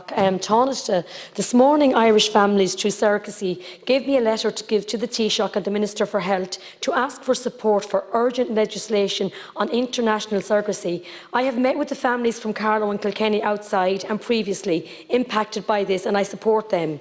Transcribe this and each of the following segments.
Taoireachtas. This morning, Irish families through surrogacy gave me a letter to give to the Taoiseach and the Minister for Health to ask for support for urgent legislation on international surrogacy. I have met with the families from Carlow and Kilkenny outside and previously impacted by this, and I support them.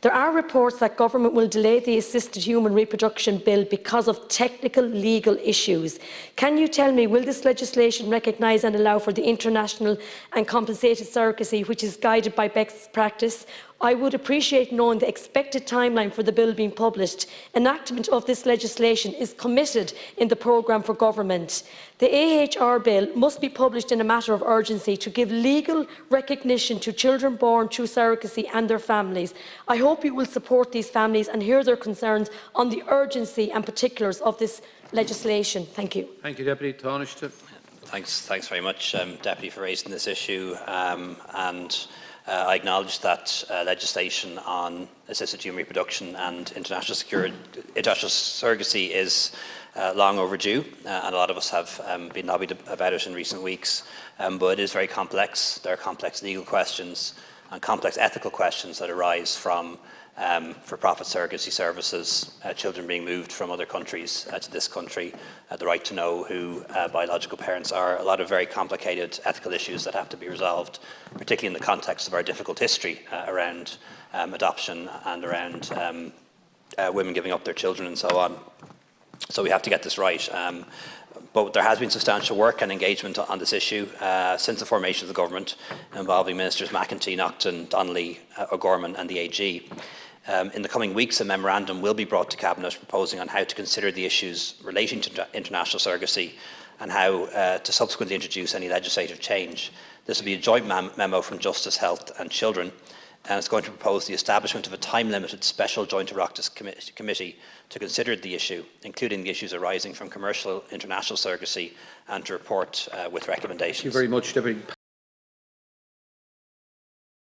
There are reports that government will delay the Assisted Human Reproduction Bill because of technical legal issues. Can you tell me, will this legislation recognise and allow for the international and compensated surrogacy which is guided by best practice? I would appreciate knowing the expected timeline for the bill being published. Enactment of this legislation is committed in the programme for government. The AHR bill must be published in a matter of urgency to give legal recognition to children born through surrogacy and their families. I hope you will support these families and hear their concerns on the urgency and particulars of this legislation. Thank you. Thank you, Deputy Taoiseach. Thanks very much, Deputy, for raising this issue. I acknowledge that legislation on assisted human reproduction and international surrogacy is long overdue, and a lot of us have been lobbied about it in recent weeks. But it is very complex. There are complex legal questions and complex ethical questions that arise from for-profit surrogacy services, children being moved from other countries to this country, the right to know who biological parents are, a lot of very complicated ethical issues that have to be resolved, particularly in the context of our difficult history around adoption and around women giving up their children and so on. So we have to get this right. But there has been substantial work and engagement on this issue since the formation of the government, involving Ministers McEntee, Naughton, Donnelly, O'Gorman and the AG. In the coming weeks, a memorandum will be brought to Cabinet proposing on how to consider the issues relating to international surrogacy and how to subsequently introduce any legislative change. This will be a joint memo from Justice, Health and Children, and it's going to propose the establishment of a time-limited special joint Oireachtas committee to consider the issue, including the issues arising from commercial international surrogacy, and to report with recommendations. Thank you very much, Deputy.